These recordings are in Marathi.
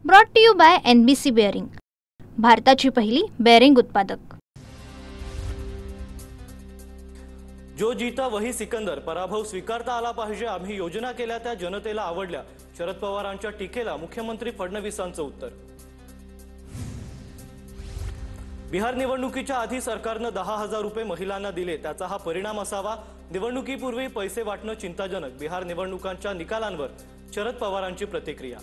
Brought to you by NBC bearing, भारताची पहिली बेअरिंग उत्पादक। जो जीता वही सिकंदर, पराभव स्वीकारता आला पाहिजे, आम्ही योजना केल्या त्या जनतेला आवडल्या, शरद पवारांच्या टीकेला मुख्यमंत्री फडणवीसांचं उत्तर। बिहार निवडणुकीच्या आधी सरकारने 10,000 रुपये महिलांना दिले, त्याचा हा परिणाम असावा। निवडणुकीपूर्वी पैसे वाटणं चिंताजनक, बिहार निवडणुकांच्या निकालांवर शरद पवारांची प्रतिक्रिया।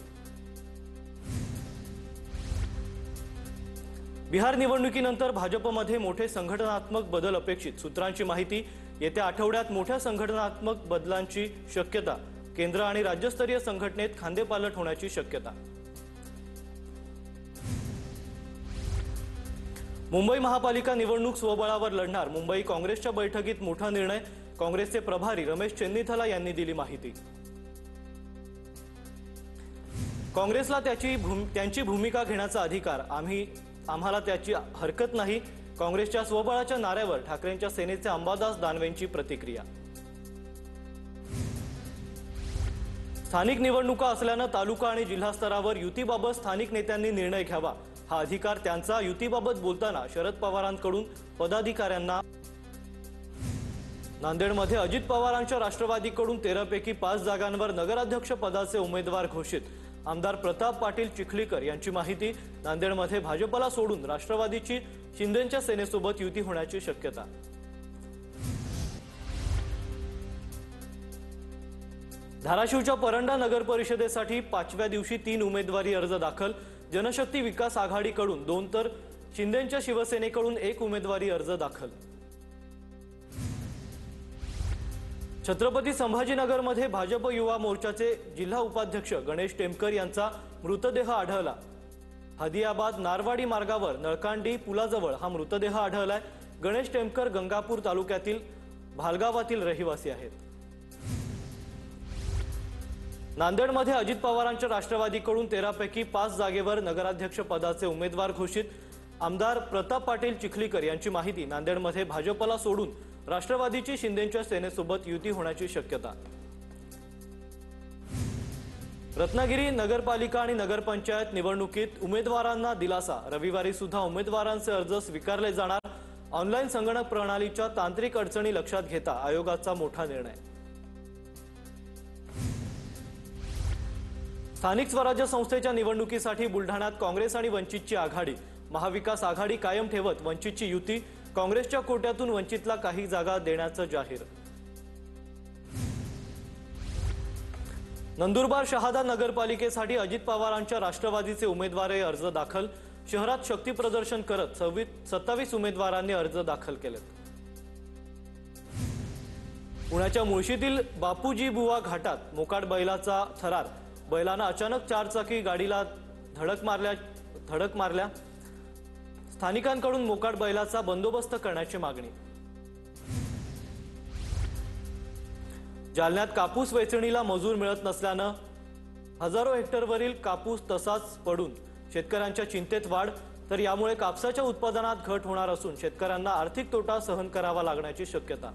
बिहार निवडणुकीनंतर भाजपमध्ये मोठे संघटनात्मक बदल अपेक्षित, सूत्रांची माहिती। येत्या आठवड्यात मोठ्या संघटनात्मक बदलांची शक्यता, केंद्र आणि राज्यस्तरीय संघटनेत खांदेपालट होण्याची शक्यता। मुंबई महापालिका निवडणूक स्वबळावर लढणार, मुंबई काँग्रेसच्या बैठकीत मोठा निर्णय, काँग्रेसचे प्रभारी रमेश चेन्नीथला यांनी दिली माहिती। काँग्रेसला त्यांची भूमिका घेण्याचा अधिकार, आम्हाला त्याची हरकत नाही, काँग्रेसच्या स्वबळाच्या नाऱ्यावर ठाकरेंच्या सेनेचे अंबादास दानवेंची प्रतिक्रिया। स्थानिक निवडणुका असल्याने तालुका आणि जिल्हा स्तरावर युतीबाबत स्थानिक नेत्यांनी निर्णय घ्यावा, हा अधिकार त्यांचा। युतीबाबत बोलताना शरद पवारांकडून पदाधिकाऱ्यांना। नांदेडमध्ये अजित पवारांच्या राष्ट्रवादीकडून 13 पैकी 5 जागांवर नगराध्यक्ष पदाचे उमेदवार घोषित, आमदार प्रताप पाटील चिखलीकर यांची माहिती। नांदेडमध्ये भाजपला सोडून राष्ट्रवादीची शिंदेंच्या सेनेसोबत युती होण्याची शक्यता। धाराशिवच्या परंडा नगर परिषदेसाठी 5व्या दिवशी 3 उमेदवारी अर्ज दाखल, जनशक्ती विकास आघाडीकडून 2 तर शिंदेंच्या शिवसेनेकडून 1 उमेदवारी अर्ज दाखल। छत्रपती संभाजीनगरमध्ये भाजप युवा मोर्चाचे जिल्हा उपाध्यक्ष गणेश टेमकर यांचा मृतदेह आढळला। हदियाबाद नारवाडी मार्गावर नळकांडी पुलाजवळ हा मृतदेह आढळलाय। गणेश टेमकर गंगापूर तालुक्यातील भालगावातील रहिवासी आहेत। नांदेडमध्ये अजित पवारांच्या राष्ट्रवादीकडून 13 पैकी 5 जागेवर नगराध्यक्ष पदाचे उमेदवार घोषित, आमदार प्रताप पाटील चिखलीकर यांची माहिती। नांदेडमध्ये भाजपला सोडून राष्ट्रवादीची शिंदेंच्या सेनेसोबत युती होण्याची शक्यता। रत्नागिरी नगरपालिका आणि नगरपंचायत निवडणुकीत उमेदवारांना दिलासा, रविवारी सुद्धा उमेदवारांचे अर्ज स्वीकारले जाणार, ऑनलाईन संगणक प्रणालीच्या तांत्रिक अडचणी लक्षात घेता आयोगाचा मोठा निर्णय। स्थानिक स्वराज्य संस्थेच्या निवडणुकीसाठी बुलढाण्यात काँग्रेस आणि वंचितची आघाडी, महाविकास आघाडी कायम ठेवत वंचितची युती, काँग्रेसच्या कोट्यातून वंचितला काही जागा देण्याचं जाहीर। नंदुरबार शहादा नगरपालिकेसाठी अजित पवारांच्या राष्ट्रवादीचे उमेदवार अर्ज दाखल, शहरात शक्ती प्रदर्शन करत 27 उमेदवारांनी अर्ज दाखल केलेत। पुण्याच्या मुळशीतील बापूजी बुवा घाटात मोकाट बैलाचा थरार, बैलानं अचानक 4 चाकी गाडीला धडक मारल्या, स्थानिकांकडून मोकाट बैलाचा बंदोबस्त करण्याची मागणी। जालन्यात कापूस वेचणीला मजूर मिळत नसल्यानं हजारो हेक्टरवरील कापूस तसाच पडून शेतकऱ्यांच्या चिंतेत वाढ, तर यामुळे कापसाच्या उत्पादनात घट होणार असून शेतकऱ्यांना आर्थिक तोटा सहन करावा लागण्याची शक्यता।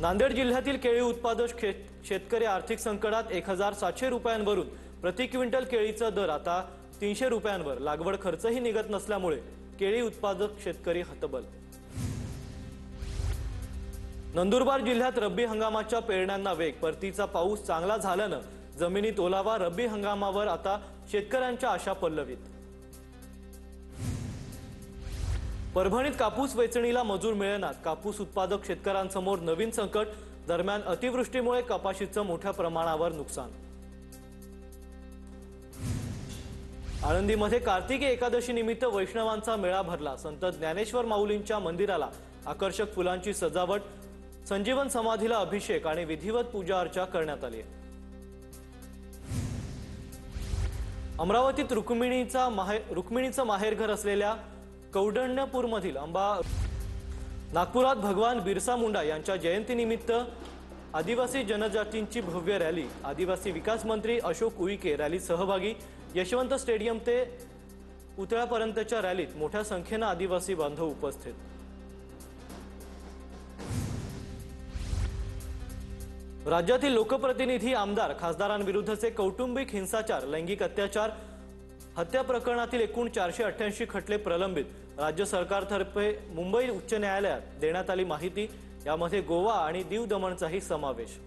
नांदेड जिल्ह्यातील केळी उत्पादक शेतकरी आर्थिक संकटात, 1700 रुपयांवरून प्रति क्विंटल केळीचा दर आता 300 रुपयांवर, लागवड खर्चही निघत नसल्यामुळे केळी उत्पादक शेतकरी हतबल। नंदुरबार जिल्ह्यात रब्बी हंगामाच्या पेरण्यांना वेग, परतीचा पाऊस चांगला झाल्यानं जमिनीत ओलावा, रब्बी हंगामावर आता शेतकऱ्यांच्या आशा पल्लवीत। परभणीत कापूस वेचणीला मजूर मिळेनात, कापूस उत्पादक शेतकऱ्यांसमोर नवीन संकट, दरम्यान अतिवृष्टीमुळे कपाशीचं मोठ्या प्रमाणावर नुकसान। आळंदीमध्ये कार्तिकी एकादशी निमित्त वैष्णवांचा मेळा भरला, संत ज्ञानेश्वर माऊलींच्या मंदिराला आकर्षक फुलांची सजावट, संजीवन समाधीला अभिषेक आणि विधिवत पूजा अर्चा करण्यात आली। अमरावतीत रुक्मिणीचं माहेरघर असलेल्या कौंडण्यपूरमधील नागपुरात भगवान बिरसा मुंडा यांच्या जयंतीनिमित्त आदिवासी जनजातींची भव्य रॅली, आदिवासी विकास मंत्री अशोक उईके रॅलीत सहभागी, यशवंत स्टेडियम ते पुतळ्यापर्यंतच्या रॅलीत मोठ्या संख्येने आदिवासी बांधव उपस्थित। राज्यातील लोकप्रतिनिधी, आमदार, खासदारांविरुद्धचे कौटुंबिक हिंसाचार, लैंगिक अत्याचार, हत्या प्रकरणातील एकूण 488 खटले प्रलंबित. राज्य सरकारतर्फे मुंबई उच्च न्यायालयात देण्यात आली माहिती. यामध्ये गोवा आणि दीव दमणचाही समावेश.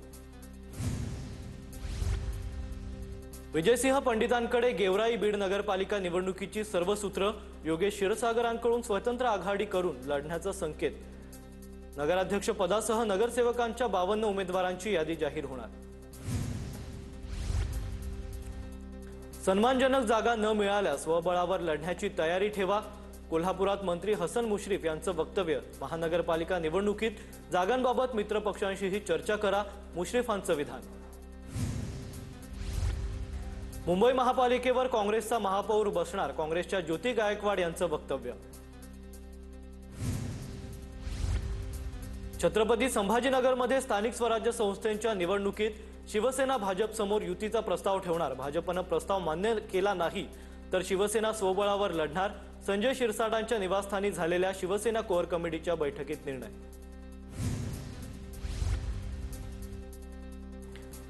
विजयसिंह पंडितांकडे गेवराई बीड नगरपालिका निवडणुकीची सर्व सूत्र. योगेश क्षीरसागरांकडून स्वतंत्र आघाडी करून लढण्याचा संकेत. नगराध्यक्ष पदासह नगरसेवकांच्या 52 उमेदवारांची यादी जाहीर होणार. सन्मानजनक जागा न मिळाल्यास स्वबळावर लढण्याची तयारी ठेवा. कोल्हापुरात मंत्री हसन मुश्रीफ यांचं वक्तव्य. महानगरपालिका निवडणुकीत जागांबाबत मित्रपक्षांशीही चर्चा करा, मुश्रीफांचं विधान. मुंबई महापालिकेवर काँग्रेसचा महापौर बसणार, काँग्रेसच्या ज्योती गायकवाड यांचं वक्तव्य. छत्रपती संभाजीनगरमध्ये स्थानिक स्वराज्य संस्थांच्या निवडणुकीत शिवसेना भाजप समोर युतीचा प्रस्ताव ठेवणार. भाजपनं प्रस्ताव मान्य केला नाही तर शिवसेना स्वबळावर लढणार. संजय शिरसाटांच्या निवासस्थानी झालेल्या शिवसेना कोअर कमिटीच्या बैठकीत निर्णय.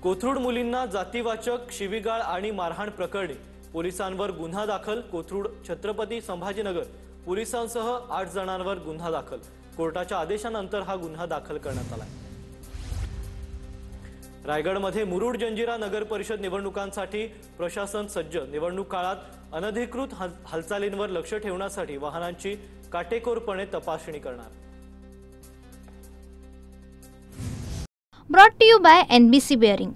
कोथरूड मुलींना जातीवाचक शिवीगाळ आणि मारहाण प्रकरणी पोलिसांवर गुन्हा दाखल. कोथरूड छत्रपती संभाजीनगर पोलिसांसह 8 जणांवर गुन्हा दाखल. कोर्टाच्या आदेशानंतर हा गुन्हा दाखल करण्यात आला. रायगडमध्ये मुरुड जंजिरा नगर परिषद निवडणुकांसाठी प्रशासन सज्ज. निवडणूक काळात अनधिकृत हालचालींवर लक्ष ठेवण्यासाठी वाहनांची काटेकोरपणे तपासणी करणार. Brought to you by NBC bearing,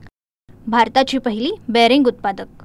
भारताची पहिली बेअरिंग उत्पादक.